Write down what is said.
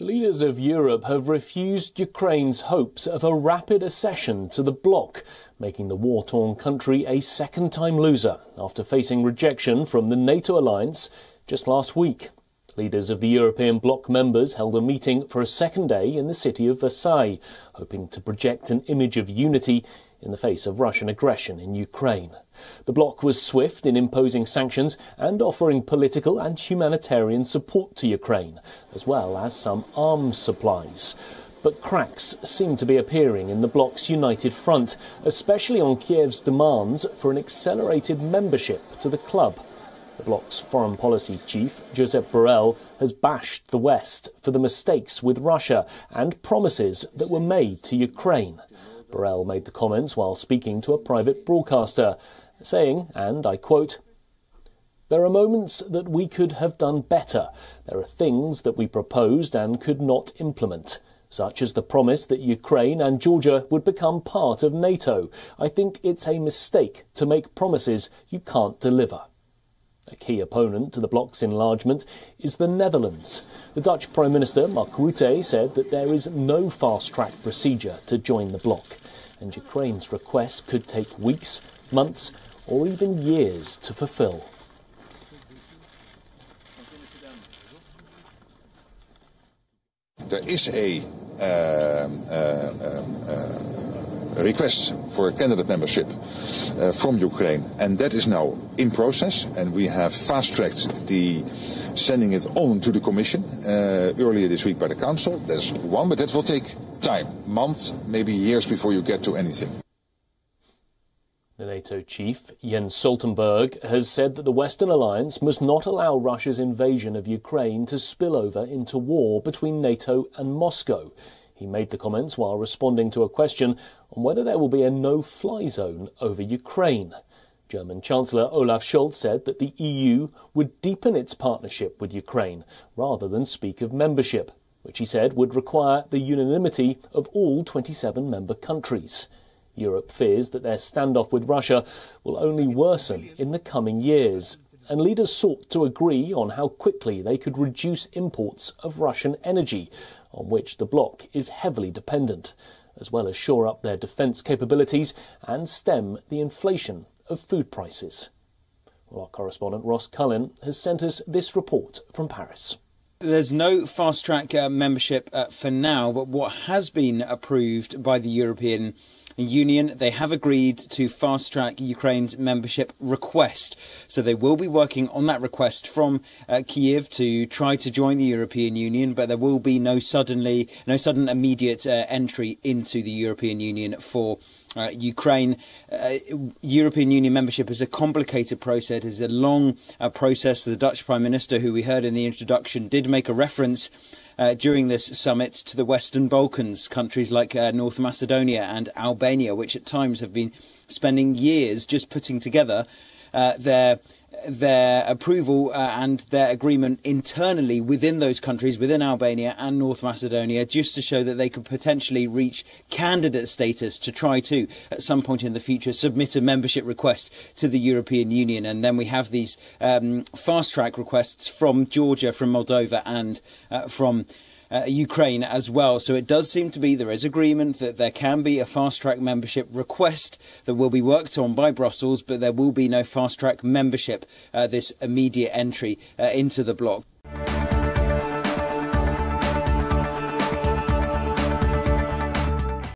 The leaders of Europe have refused Ukraine's hopes of a rapid accession to the bloc, making the war-torn country a second-time loser after facing rejection from the NATO alliance just last week. Leaders of the European bloc members held a meeting for a second day in the city of Versailles, hoping to project an image of unity in the face of Russian aggression in Ukraine. The bloc was swift in imposing sanctions and offering political and humanitarian support to Ukraine, as well as some arms supplies. But cracks seem to be appearing in the bloc's united front, especially on Kiev's demands for an accelerated membership to the club. The bloc's foreign policy chief, Josep Borrell, has bashed the West for the mistakes with Russia and promises that were made to Ukraine. Borrell made the comments while speaking to a private broadcaster, saying, and I quote, "There are moments that we could have done better. There are things that we proposed and could not implement, such as the promise that Ukraine and Georgia would become part of NATO. I think it's a mistake to make promises you can't deliver." A key opponent to the bloc's enlargement is the Netherlands. The Dutch Prime Minister, Mark Rutte, said that there is no fast-track procedure to join the bloc, and Ukraine's request could take weeks, months, or even years to fulfil. There is a request for candidate membership from Ukraine, and that is now in process, and we have fast-tracked the sending it on to the Commission earlier this week by the Council. There's one, but that will take time, months, maybe years before you get to anything. The NATO chief, Jens Stoltenberg, has said that the Western alliance must not allow Russia's invasion of Ukraine to spill over into war between NATO and Moscow. He made the comments while responding to a question on whether there will be a no-fly zone over Ukraine. German Chancellor Olaf Scholz said that the EU would deepen its partnership with Ukraine rather than speak of membership, which he said would require the unanimity of all 27 member countries. Europe fears that their standoff with Russia will only worsen in the coming years, and leaders sought to agree on how quickly they could reduce imports of Russian energy, on which the bloc is heavily dependent, as well as shore up their defence capabilities and stem the inflation of food prices. Well, our correspondent Ross Cullen has sent us this report from Paris. There's no fast-track membership for now, but what has been approved by the European Union, they have agreed to fast-track Ukraine's membership request. So they will be working on that request from Kiev to try to join the European Union, but there will be no sudden immediate entry into the European Union for Ukraine. European Union membership is a complicated process. It's a long process. The Dutch Prime Minister, who we heard in the introduction, did make a reference during this summit to the Western Balkans, countries like North Macedonia and Albania, which at times have been spending years just putting together their approval and their agreement internally within those countries, within Albania and North Macedonia, just to show that they could potentially reach candidate status to try to, at some point in the future, submit a membership request to the European Union. And then we have these fast-track requests from Georgia, from Moldova and from Ukraine as well. So it does seem to be there is agreement that there can be a fast-track membership request that will be worked on by Brussels, but there will be no fast-track membership, this immediate entry into the bloc.